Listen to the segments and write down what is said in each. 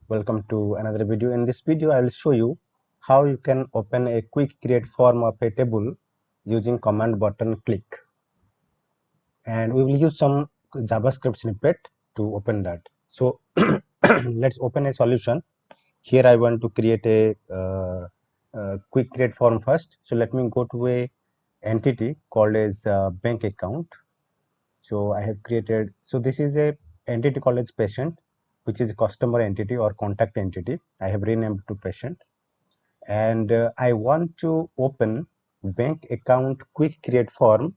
Welcome to another video. In this video, I will show you how you can open a quick create form of a table using command button click. And we will use some JavaScript snippet to open that. So let's open a solution. Here I want to create a quick create form first. So let me go to a entity called as bank account. So I have created, so this is a entity called as patient, which is customer entity or contact entity. I have renamed to patient, and I want to open bank account quick create form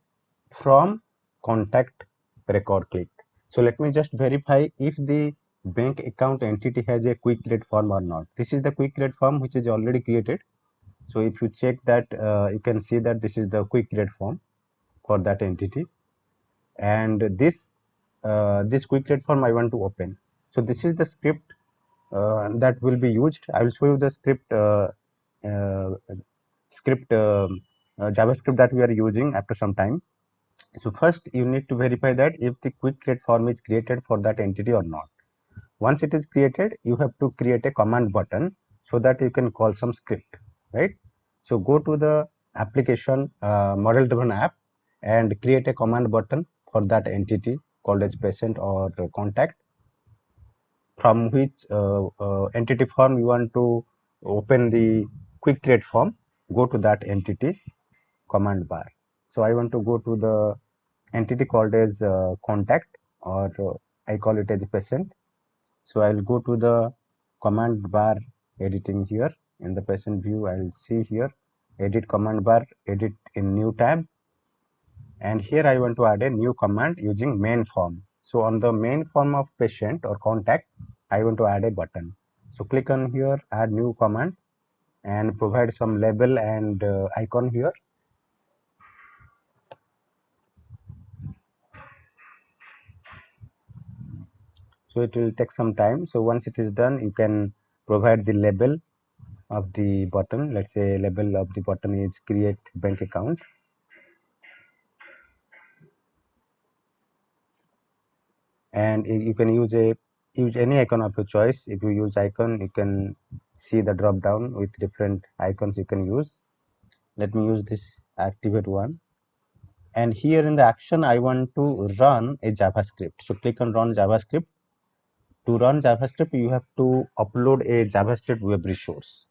from contact record click. So let me just verify if the bank account entity has a quick create form or not. This is the quick create form which is already created. So if you check that, you can see that this is the quick create form for that entity, and this quick create form I want to open. So this is the script that will be used. I will show you the uh, script JavaScript that we are using after some time. So first you need to verify that if the quick create form is created for that entity or not. Once it is created, you have to create a command button so that you can call some script, right? So go to the application model driven app and create a command button for that entity called as patient or contact, from which entity form you want to open the quick create form. Go to that entity command bar. So I want to go to the entity called as contact, or I call it as patient. So I will go to the command bar editing here. In the patient view, I will see here edit command bar, edit in new tab, and here I want to add a new command using main form. So on the main form of patient or contact, I want to add a button. So click on here, add new command, and provide some label and icon here. So it will take some time. So once it is done, you can provide the label of the button. Let's say label of the button is create bank account, and you can use any icon of your choice. If you use icon, you can see the drop down with different icons you can use. Let me use this activate one, and here in the action I want to run a JavaScript. So click on run JavaScript. To run JavaScript, you have to upload a JavaScript web resource.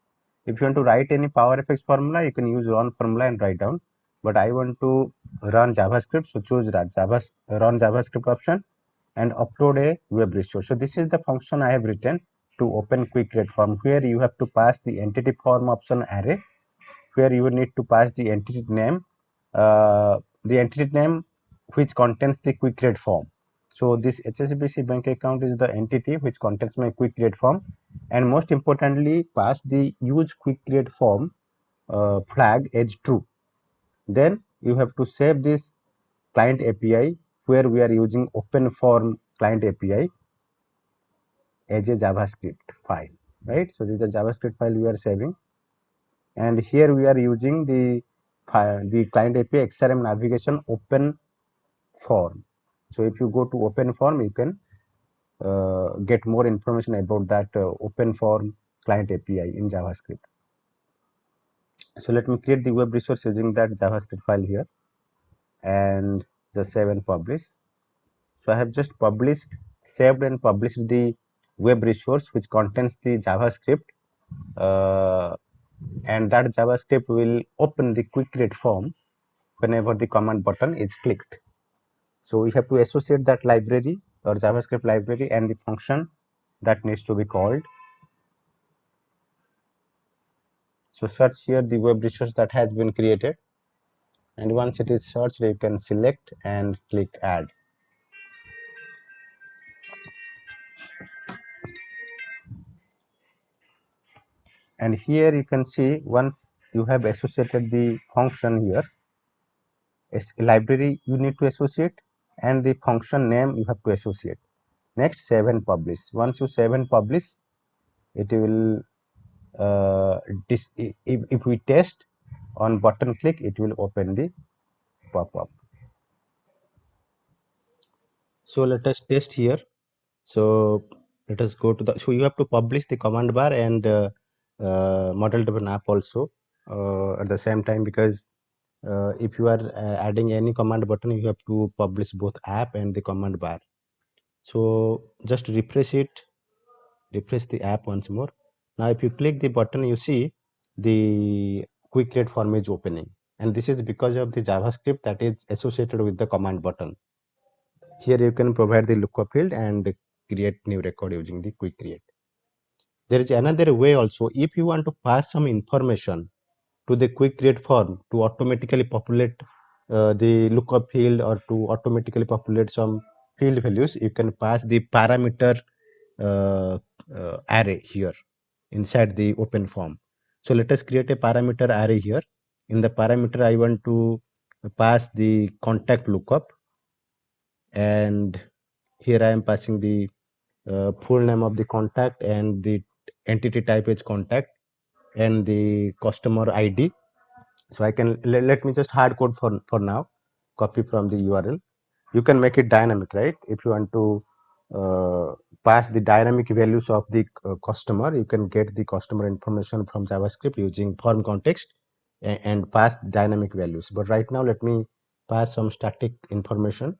If you want to write any Power Effects formula, you can use run formula and write down. But I want to run JavaScript, so choose run JavaScript option and upload a web resource. So this is the function I have written to open quick create form, where you have to pass the entity form option array, where you need to pass the entity name which contains the quick create form. So this HSBC bank account is the entity which contains my quick create form, and most importantly, pass the use quick create form flag as true. Then you have to save this client API, where we are using open form client API, as a JavaScript file, right? So this is the JavaScript file we are saving, and here we are using the client API XRM navigation open form. So if you go to open form, you can get more information about that open form client API in JavaScript. So let me create the web resource using that JavaScript file here, and just save and publish. So I have just saved and published the web resource which contains the JavaScript, uh, and that JavaScript will open the quick create form whenever the command button is clicked. So we have to associate that library or JavaScript library and the function that needs to be called. So search here the web resource that has been created, and once it is searched, you can select and click add. And here you can see, once you have associated the function here, library you need to associate, and the function name you have to associate. Next, save and publish. Once you save and publish, it will if we test on button click, it will open the pop-up. So let us test here. So Let us go to the, so you have to publish the command bar and model driven app also at the same time, because if you are adding any command button, you have to publish both app and the command bar. So just refresh it, refresh the app once more. Now if you click the button, you see the quick create form is opening, and this is because of the JavaScript that is associated with the command button. Here you can provide the lookup field and create new record using the quick create. There is another way also. If you want to pass some information to the quick create form to automatically populate the lookup field, or to automatically populate some field values, you can pass the parameter uh, array here inside the open form. So let us create a parameter array here. In the parameter, I want to pass the contact lookup, and here I am passing the full name of the contact, and the entity type is contact, and the customer ID. So I can let me just hard code for now, copy from the URL. You can make it dynamic, right? If you want to uh, pass the dynamic values of the customer, you can get the customer information from JavaScript using form context, and pass dynamic values. But right now, let me pass some static information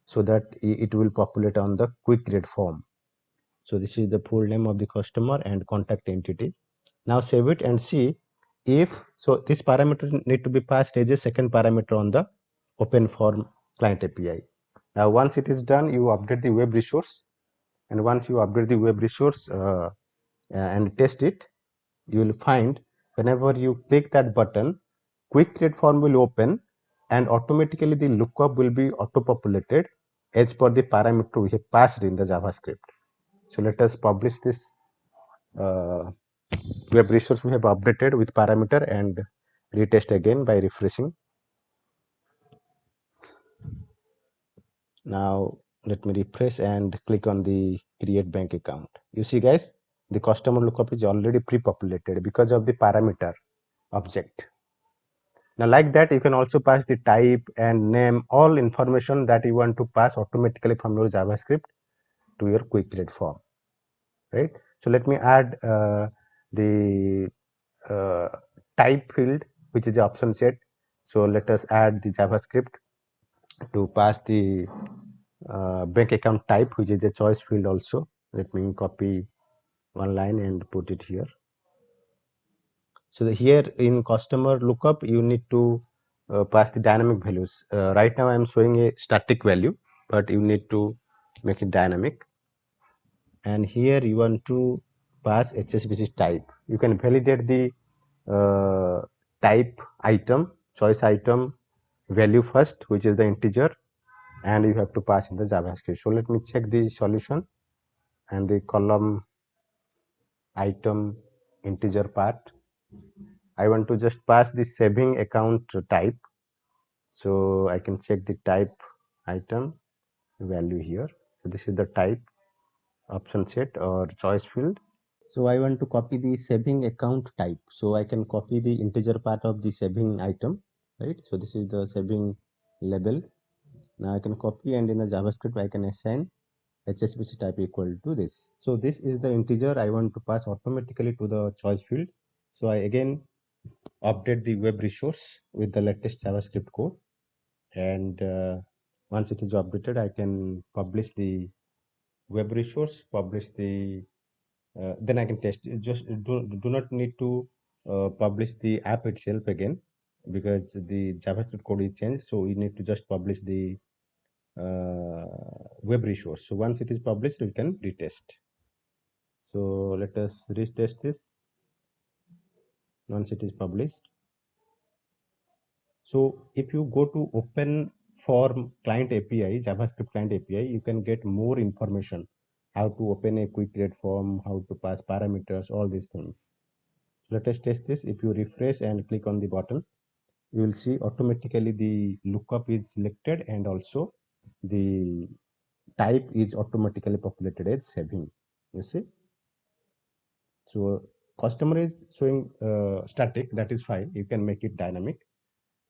so that it will populate on the quick create form. So this is the full name of the customer and contact entity. Now save it and see if, so this parameter need to be passed as a second parameter on the open form client API. Now once it is done, you update the web resource, and once you update the web resource and test it, you will find whenever you click that button, quick create form will open, and automatically the lookup will be auto populated as per the parameter we have passed in the JavaScript. So let us publish this uh, web resource we have updated with parameter and retest again by refreshing. Now let me refresh and click on the create bank account. You see guys, the customer lookup is already pre-populated because of the parameter object. Now like that, you can also pass the type and name, all information that you want to pass automatically from your JavaScript to your quick create form, right? So let me add the uh, type field, which is the option set. So let us add the JavaScript to pass the bank account type, which is a choice field also. Let me copy one line and put it here. So here in customer lookup, you need to pass the dynamic values. Right now I am showing a static value, but you need to make it dynamic. And here you want to pass HSBC type. You can validate the type item, choice item value first, which is the integer, and you have to pass in the JavaScript. So let me check the solution, and the column item integer part, I want to just pass the saving account type. So I can check the type item value here. So this is the type option set or choice field. So I want to copy the saving account type. So I can copy the integer part of the saving item, right? So this is the saving label. Now I can copy, and in a JavaScript I can assign HSBC type equal to this. So this is the integer I want to pass automatically to the choice field. So I again update the web resource with the latest JavaScript code, and once it is updated, I can publish the web resource, publish the then I can test. Just do not need to publish the app itself again, because the JavaScript code is changed. So we need to just publish the web resource. So once it is published, we can retest. So let us retest this once it is published. So if you go to open form client API, JavaScript client API, you can get more information, how to open a quick create form, how to pass parameters, all these things. Let us test this. If you refresh and click on the button, you will see automatically the lookup is selected, and also the type is automatically populated as saving. You see, so customer is showing static, that is fine. You can make it dynamic,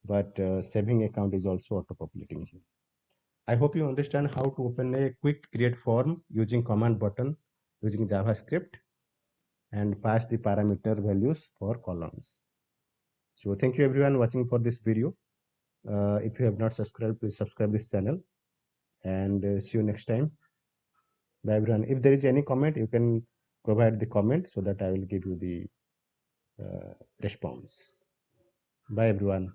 but saving account is also auto populating here. I hope you understand how to open a quick create form using command button using JavaScript and pass the parameter values for columns. So thank you everyone watching for this video. If you have not subscribed, please subscribe this channel, and see you next time. Bye everyone. If there is any comment, you can provide the comment so that I will give you the response. Bye everyone.